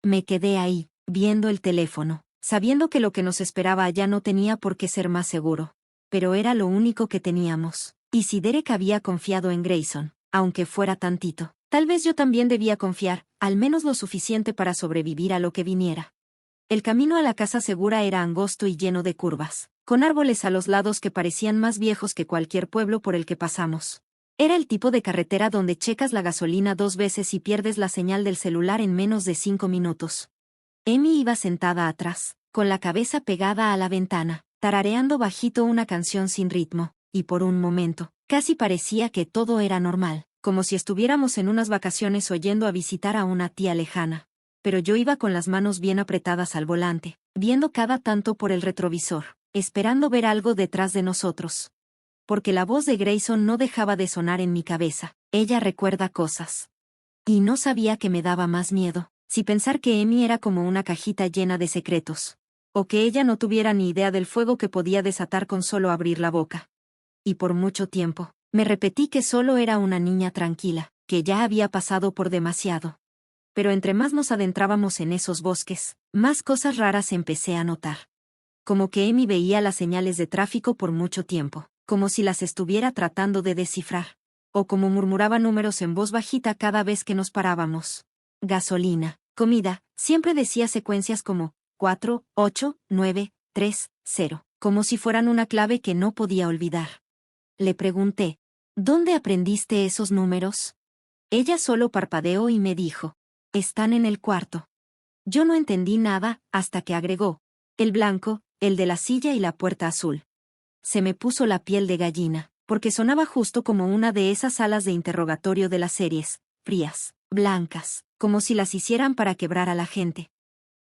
Speaker 1: Me quedé ahí, viendo el teléfono, sabiendo que lo que nos esperaba allá no tenía por qué ser más seguro. Pero era lo único que teníamos. Y si Derek había confiado en Grayson, aunque fuera tantito, tal vez yo también debía confiar, al menos lo suficiente para sobrevivir a lo que viniera. El camino a la casa segura era angosto y lleno de curvas, con árboles a los lados que parecían más viejos que cualquier pueblo por el que pasamos. Era el tipo de carretera donde checas la gasolina 2 veces y pierdes la señal del celular en menos de 5 minutos. Amy iba sentada atrás, con la cabeza pegada a la ventana, tarareando bajito una canción sin ritmo, y por un momento, casi parecía que todo era normal, como si estuviéramos en unas vacaciones o yendo a visitar a una tía lejana. Pero yo iba con las manos bien apretadas al volante, viendo cada tanto por el retrovisor, esperando ver algo detrás de nosotros. Porque la voz de Grayson no dejaba de sonar en mi cabeza. Ella recuerda cosas. Y no sabía que me daba más miedo, si pensar que Amy era como una cajita llena de secretos. O que ella no tuviera ni idea del fuego que podía desatar con solo abrir la boca. Y por mucho tiempo, me repetí que solo era una niña tranquila, que ya había pasado por demasiado. Pero entre más nos adentrábamos en esos bosques, más cosas raras empecé a notar. Como que Amy veía las señales de tráfico por mucho tiempo, como si las estuviera tratando de descifrar. O como murmuraba números en voz bajita cada vez que nos parábamos. Gasolina, comida, siempre decía secuencias como 4, 8, 9, 3, 0, como si fueran una clave que no podía olvidar. Le pregunté, ¿dónde aprendiste esos números? Ella solo parpadeó y me dijo, están en el cuarto. Yo no entendí nada, hasta que agregó, el blanco, el de la silla y la puerta azul. Se me puso la piel de gallina, porque sonaba justo como una de esas salas de interrogatorio de las series, frías, blancas, como si las hicieran para quebrar a la gente.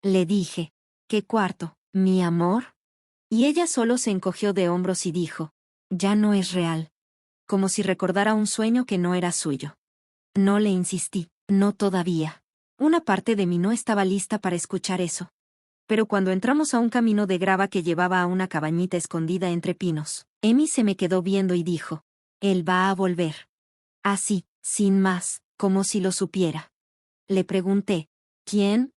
Speaker 1: Le dije, ¿qué cuarto, mi amor? Y ella solo se encogió de hombros y dijo, ya no es real. como si recordara un sueño que no era suyo. No le insistí, no todavía. Una parte de mí no estaba lista para escuchar eso. Pero cuando entramos a un camino de grava que llevaba a una cabañita escondida entre pinos, Emi se me quedó viendo y dijo: «Él va a volver». Así, sin más, como si lo supiera. Le pregunté: «¿Quién?».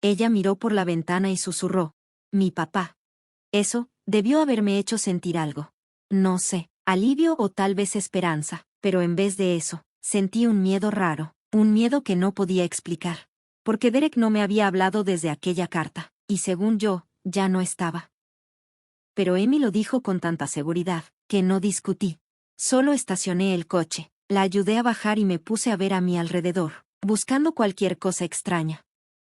Speaker 1: Ella miró por la ventana y susurró: «Mi papá». Eso debió haberme hecho sentir algo. No sé, alivio o tal vez esperanza, pero en vez de eso, sentí un miedo raro, un miedo que no podía explicar. Porque Derek no me había hablado desde aquella carta, y según yo, ya no estaba. Pero Emi lo dijo con tanta seguridad, que no discutí. Solo estacioné el coche, la ayudé a bajar y me puse a ver a mi alrededor, buscando cualquier cosa extraña.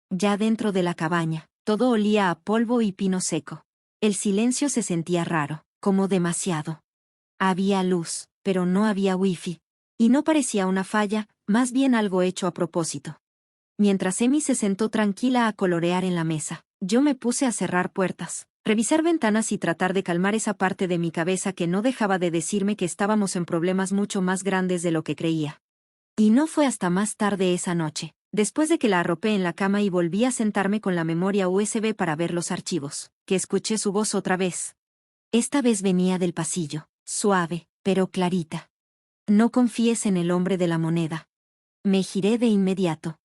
Speaker 1: Ya dentro de la cabaña, todo olía a polvo y pino seco. El silencio se sentía raro, como demasiado. Había luz, pero no había wifi. Y no parecía una falla, más bien algo hecho a propósito. Mientras Emi se sentó tranquila a colorear en la mesa, yo me puse a cerrar puertas, revisar ventanas y tratar de calmar esa parte de mi cabeza que no dejaba de decirme que estábamos en problemas mucho más grandes de lo que creía. Y no fue hasta más tarde esa noche, después de que la arropé en la cama y volví a sentarme con la memoria USB para ver los archivos, que escuché su voz otra vez. Esta vez venía del pasillo, suave, pero clarita. «No confíes en el hombre de la moneda». Me giré de inmediato.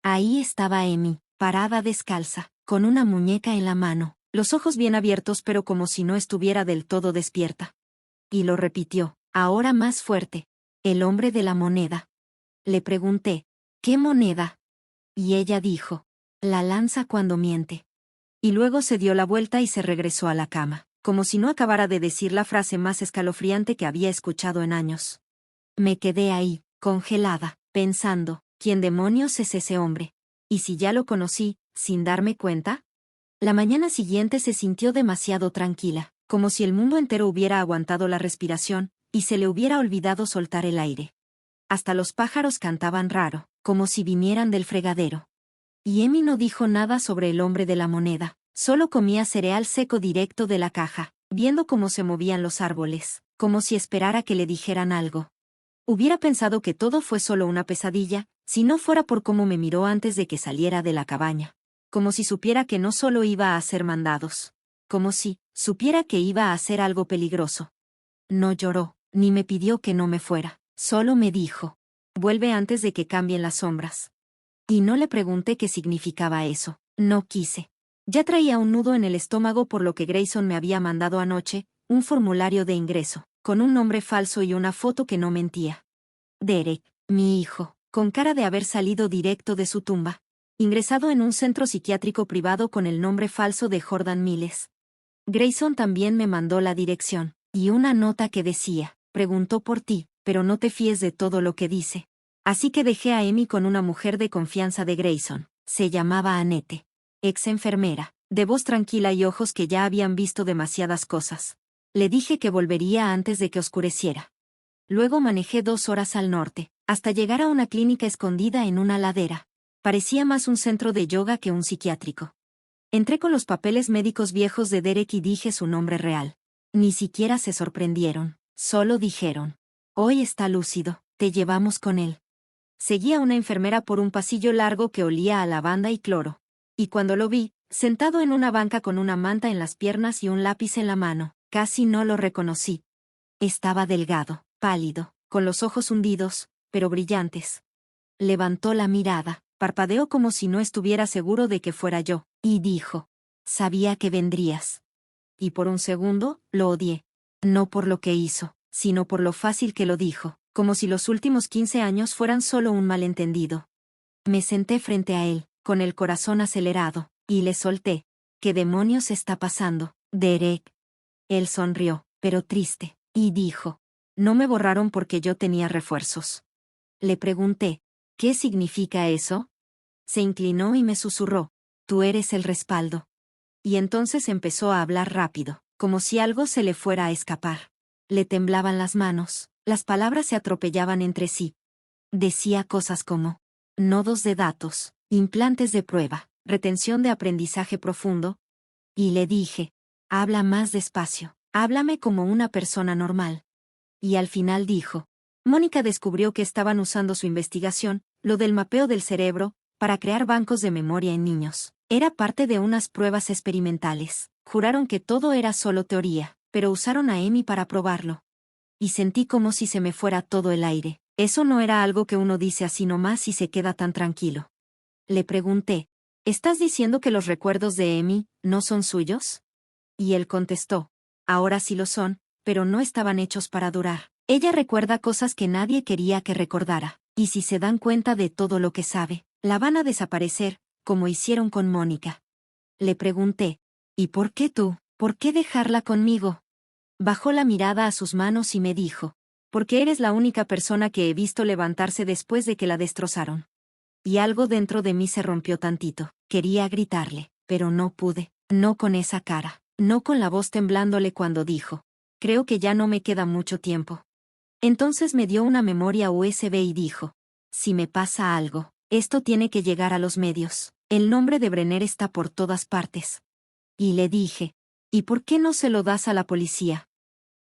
Speaker 1: Ahí estaba Emi, parada descalza, con una muñeca en la mano, los ojos bien abiertos pero como si no estuviera del todo despierta. Y lo repitió, ahora más fuerte: «El hombre de la moneda». Le pregunté: «¿Qué moneda?». Y ella dijo: «La lanza cuando miente». Y luego se dio la vuelta y se regresó a la cama, como si no acabara de decir la frase más escalofriante que había escuchado en años. Me quedé ahí, congelada, pensando: ¿quién demonios es ese hombre? ¿Y si ya lo conocí, sin darme cuenta? La mañana siguiente se sintió demasiado tranquila, como si el mundo entero hubiera aguantado la respiración, y se le hubiera olvidado soltar el aire. Hasta los pájaros cantaban raro, como si vinieran del fregadero. Y Emi no dijo nada sobre el hombre de la moneda, solo comía cereal seco directo de la caja, viendo cómo se movían los árboles, como si esperara que le dijeran algo. Hubiera pensado que todo fue solo una pesadilla, si no fuera por cómo me miró antes de que saliera de la cabaña. Como si supiera que no solo iba a hacer mandados. Como si supiera que iba a hacer algo peligroso. No lloró, ni me pidió que no me fuera. Solo me dijo: «Vuelve antes de que cambien las sombras». Y no le pregunté qué significaba eso. No quise. Ya traía un nudo en el estómago por lo que Grayson me había mandado anoche, un formulario de ingreso, con un nombre falso y una foto que no mentía. Derek, mi hijo, con cara de haber salido directo de su tumba. Ingresado en un centro psiquiátrico privado con el nombre falso de Jordan Miles. Grayson también me mandó la dirección, y una nota que decía: «Preguntó por ti, pero no te fíes de todo lo que dice». Así que dejé a Emi con una mujer de confianza de Grayson. Se llamaba Annette. Ex enfermera, de voz tranquila y ojos que ya habían visto demasiadas cosas. Le dije que volvería antes de que oscureciera. Luego manejé 2 horas al norte, hasta llegar a una clínica escondida en una ladera. Parecía más un centro de yoga que un psiquiátrico. Entré con los papeles médicos viejos de Derek y dije su nombre real. Ni siquiera se sorprendieron, solo dijeron: «Hoy está lúcido, te llevamos con él». Seguí a una enfermera por un pasillo largo que olía a lavanda y cloro. Y cuando lo vi, sentado en una banca con una manta en las piernas y un lápiz en la mano, casi no lo reconocí. Estaba delgado, pálido, con los ojos hundidos, pero brillantes. Levantó la mirada, parpadeó como si no estuviera seguro de que fuera yo, y dijo: «Sabía que vendrías». Y por un segundo, lo odié. No por lo que hizo, sino por lo fácil que lo dijo, como si los últimos 15 años fueran solo un malentendido. Me senté frente a él, con el corazón acelerado, y le solté: «¿Qué demonios está pasando, Derek?». Él sonrió, pero triste, y dijo: «No me borraron porque yo tenía refuerzos». Le pregunté: «¿Qué significa eso?». Se inclinó y me susurró: «Tú eres el respaldo». Y entonces empezó a hablar rápido, como si algo se le fuera a escapar. Le temblaban las manos, las palabras se atropellaban entre sí. Decía cosas como: «nodos de datos, implantes de prueba, retención de aprendizaje profundo». Y le dije: «Habla más despacio, háblame como una persona normal». Y al final dijo. Mónica descubrió que estaban usando su investigación, lo del mapeo del cerebro, para crear bancos de memoria en niños. Era parte de unas pruebas experimentales. Juraron que todo era solo teoría, pero usaron a Amy para probarlo. Y sentí como si se me fuera todo el aire. Eso no era algo que uno dice así nomás y se queda tan tranquilo. Le pregunté, ¿estás diciendo que los recuerdos de Amy no son suyos? Y él contestó, ahora sí lo son, pero no estaban hechos para durar. Ella recuerda cosas que nadie quería que recordara, y si se dan cuenta de todo lo que sabe, la van a desaparecer, como hicieron con Mónica. Le pregunté, ¿y por qué tú? ¿Por qué dejarla conmigo? Bajó la mirada a sus manos y me dijo, porque eres la única persona que he visto levantarse después de que la destrozaron. Y algo dentro de mí se rompió tantito. Quería gritarle, pero no pude, no con esa cara, no con la voz temblándole cuando dijo, creo que ya no me queda mucho tiempo. Entonces me dio una memoria USB y dijo, si me pasa algo, esto tiene que llegar a los medios. El nombre de Brenner está por todas partes. Y le dije, ¿y por qué no se lo das a la policía?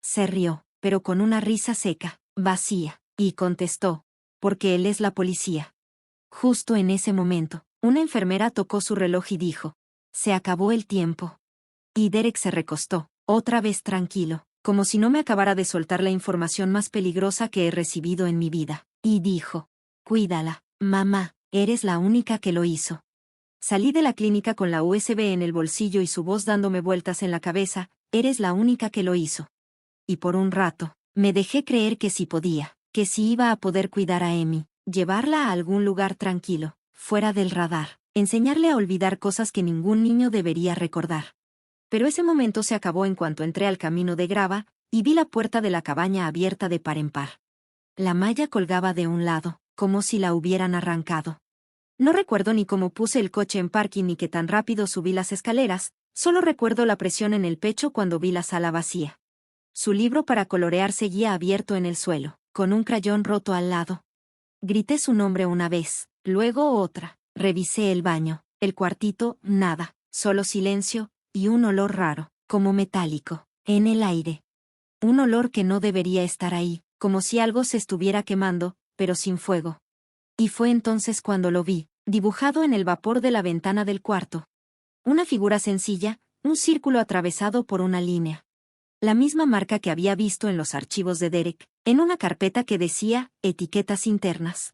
Speaker 1: Se rió, pero con una risa seca, vacía, y contestó, porque él es la policía. Justo en ese momento, una enfermera tocó su reloj y dijo, se acabó el tiempo. Y Derek se recostó, otra vez tranquilo, como si no me acabara de soltar la información más peligrosa que he recibido en mi vida, y dijo, cuídala, mamá, eres la única que lo hizo. Salí de la clínica con la USB en el bolsillo y su voz dándome vueltas en la cabeza, eres la única que lo hizo. Y por un rato, me dejé creer que sí podía, que sí iba a poder cuidar a Amy, llevarla a algún lugar tranquilo, fuera del radar, enseñarle a olvidar cosas que ningún niño debería recordar. Pero ese momento se acabó en cuanto entré al camino de grava, y vi la puerta de la cabaña abierta de par en par. La malla colgaba de un lado, como si la hubieran arrancado. No recuerdo ni cómo puse el coche en parking ni qué tan rápido subí las escaleras, solo recuerdo la presión en el pecho cuando vi la sala vacía. Su libro para colorear seguía abierto en el suelo, con un crayón roto al lado. Grité su nombre una vez, luego otra. Revisé el baño, el cuartito, nada, solo silencio, y un olor raro, como metálico, en el aire. Un olor que no debería estar ahí, como si algo se estuviera quemando, pero sin fuego. Y fue entonces cuando lo vi, dibujado en el vapor de la ventana del cuarto. Una figura sencilla, un círculo atravesado por una línea. La misma marca que había visto en los archivos de Derek, en una carpeta que decía, etiquetas internas.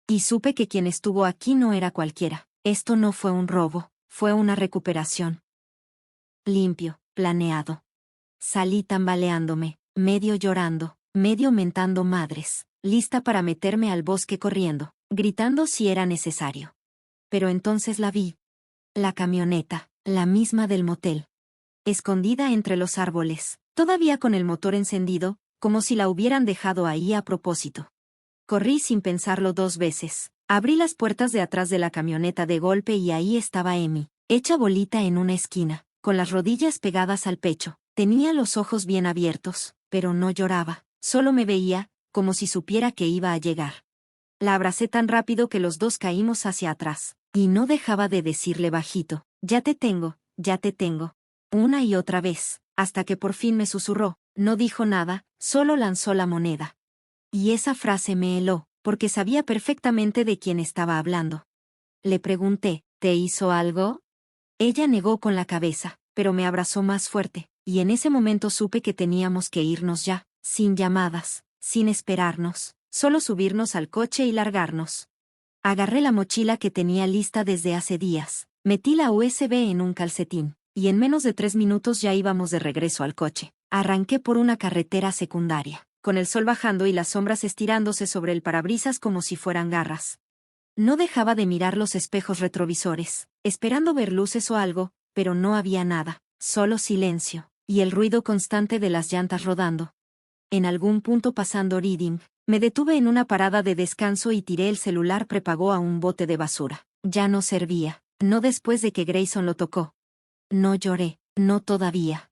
Speaker 1: Y supe que quien estuvo aquí no era cualquiera. Esto no fue un robo, fue una recuperación. Limpio, planeado. Salí tambaleándome, medio llorando, medio mentando madres, lista para meterme al bosque corriendo, gritando si era necesario. Pero entonces la vi. La camioneta, la misma del motel. Escondida entre los árboles, todavía con el motor encendido, como si la hubieran dejado ahí a propósito. Corrí sin pensarlo 2 veces. Abrí las puertas de atrás de la camioneta de golpe y ahí estaba Amy, hecha bolita en una esquina, con las rodillas pegadas al pecho. Tenía los ojos bien abiertos, pero no lloraba, solo me veía, como si supiera que iba a llegar. La abracé tan rápido que los dos caímos hacia atrás, y no dejaba de decirle bajito, ya te tengo, una y otra vez, hasta que por fin me susurró, no dijo nada, solo lanzó la moneda. Y esa frase me heló, porque sabía perfectamente de quién estaba hablando. Le pregunté, ¿te hizo algo? Ella negó con la cabeza, pero me abrazó más fuerte, y en ese momento supe que teníamos que irnos ya, sin llamadas, sin esperarnos, solo subirnos al coche y largarnos. Agarré la mochila que tenía lista desde hace días, metí la USB en un calcetín, y en menos de 3 minutos ya íbamos de regreso al coche. Arranqué por una carretera secundaria, con el sol bajando y las sombras estirándose sobre el parabrisas como si fueran garras. No dejaba de mirar los espejos retrovisores, esperando ver luces o algo, pero no había nada, solo silencio, y el ruido constante de las llantas rodando. En algún punto pasando Reading, me detuve en una parada de descanso y tiré el celular prepago a un bote de basura. Ya no servía, no después de que Grayson lo tocó. No lloré, no todavía.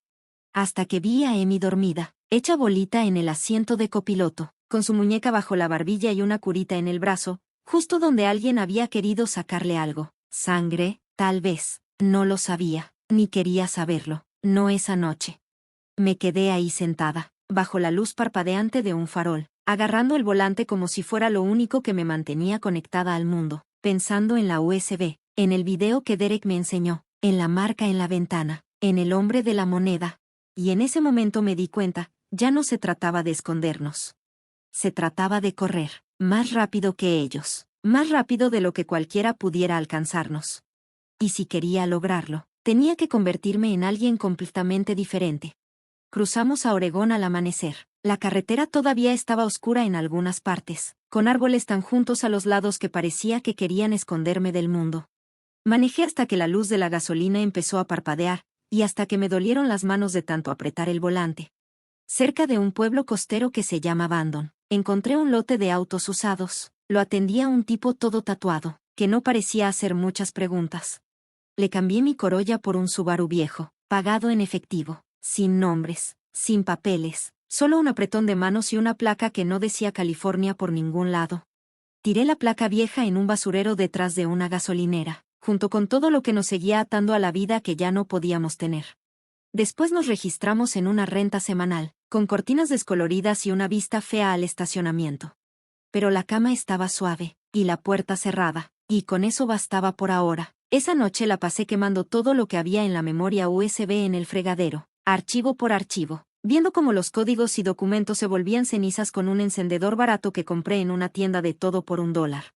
Speaker 1: Hasta que vi a Amy dormida, hecha bolita en el asiento de copiloto, con su muñeca bajo la barbilla y una curita en el brazo, justo donde alguien había querido sacarle algo. Sangre, tal vez, no lo sabía, ni quería saberlo, no esa noche. Me quedé ahí sentada, bajo la luz parpadeante de un farol, agarrando el volante como si fuera lo único que me mantenía conectada al mundo, pensando en la USB, en el video que Derek me enseñó, en la marca en la ventana, en el hombre de la moneda. Y en ese momento me di cuenta, ya no se trataba de escondernos. Se trataba de correr, más rápido que ellos, más rápido de lo que cualquiera pudiera alcanzarnos. Y si quería lograrlo, tenía que convertirme en alguien completamente diferente. Cruzamos a Oregón al amanecer. La carretera todavía estaba oscura en algunas partes, con árboles tan juntos a los lados que parecía que querían esconderme del mundo. Manejé hasta que la luz de la gasolina empezó a parpadear, y hasta que me dolieron las manos de tanto apretar el volante. Cerca de un pueblo costero que se llama Bandon, encontré un lote de autos usados. Lo atendía un tipo todo tatuado, que no parecía hacer muchas preguntas. Le cambié mi Corolla por un Subaru viejo, pagado en efectivo, sin nombres, sin papeles, solo un apretón de manos y una placa que no decía California por ningún lado. Tiré la placa vieja en un basurero detrás de una gasolinera, junto con todo lo que nos seguía atando a la vida que ya no podíamos tener. Después nos registramos en una renta semanal, con cortinas descoloridas y una vista fea al estacionamiento. Pero la cama estaba suave, y la puerta cerrada, y con eso bastaba por ahora. Esa noche la pasé quemando todo lo que había en la memoria USB en el fregadero, archivo por archivo, viendo cómo los códigos y documentos se volvían cenizas con un encendedor barato que compré en una tienda de todo por $1.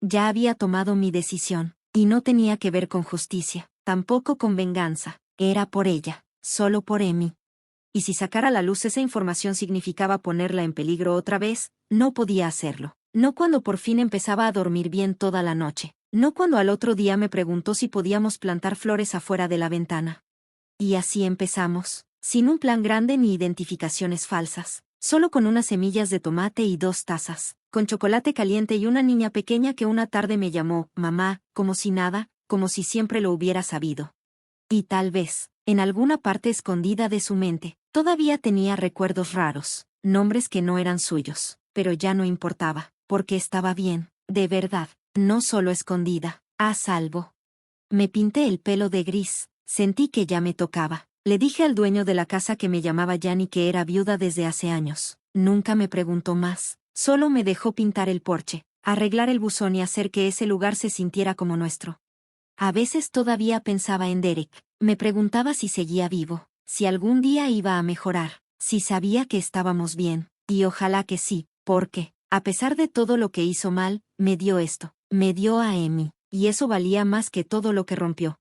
Speaker 1: Ya había tomado mi decisión, y no tenía que ver con justicia, tampoco con venganza, era por ella, solo por Emi. Y si sacar a la luz esa información significaba ponerla en peligro otra vez, no podía hacerlo. No cuando por fin empezaba a dormir bien toda la noche. No cuando al otro día me preguntó si podíamos plantar flores afuera de la ventana. Y así empezamos, sin un plan grande ni identificaciones falsas, solo con unas semillas de tomate y 2 tazas, con chocolate caliente y una niña pequeña que una tarde me llamó, mamá, como si nada, como si siempre lo hubiera sabido. Y tal vez, en alguna parte escondida de su mente, todavía tenía recuerdos raros, nombres que no eran suyos, pero ya no importaba, porque estaba bien, de verdad, no solo escondida, a salvo. Me pinté el pelo de gris, sentí que ya me tocaba. Le dije al dueño de la casa que me llamaba Jan y que era viuda desde hace años. Nunca me preguntó más, solo me dejó pintar el porche, arreglar el buzón y hacer que ese lugar se sintiera como nuestro. A veces todavía pensaba en Derek, me preguntaba si seguía vivo, si algún día iba a mejorar, si sabía que estábamos bien, y ojalá que sí, porque, a pesar de todo lo que hizo mal, me dio esto, me dio a Emi, y eso valía más que todo lo que rompió.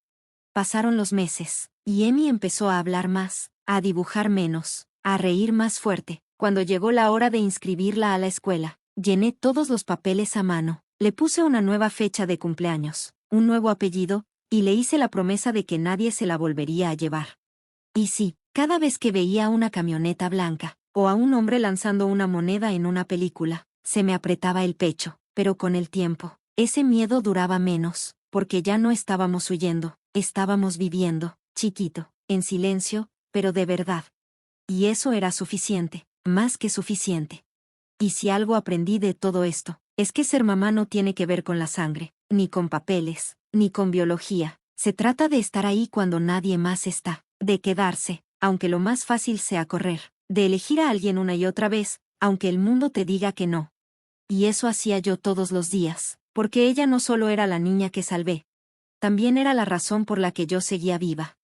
Speaker 1: Pasaron los meses, y Emi empezó a hablar más, a dibujar menos, a reír más fuerte. Cuando llegó la hora de inscribirla a la escuela, llené todos los papeles a mano, le puse una nueva fecha de cumpleaños, un nuevo apellido, y le hice la promesa de que nadie se la volvería a llevar. Y sí, cada vez que veía una camioneta blanca, o a un hombre lanzando una moneda en una película, se me apretaba el pecho, pero con el tiempo, ese miedo duraba menos, porque ya no estábamos huyendo, estábamos viviendo, chiquito, en silencio, pero de verdad. Y eso era suficiente, más que suficiente. Y si algo aprendí de todo esto, es que ser mamá no tiene que ver con la sangre, ni con papeles, ni con biología. Se trata de estar ahí cuando nadie más está, de quedarse, aunque lo más fácil sea correr, de elegir a alguien una y otra vez, aunque el mundo te diga que no. Y eso hacía yo todos los días, porque ella no solo era la niña que salvé, también era la razón por la que yo seguía viva.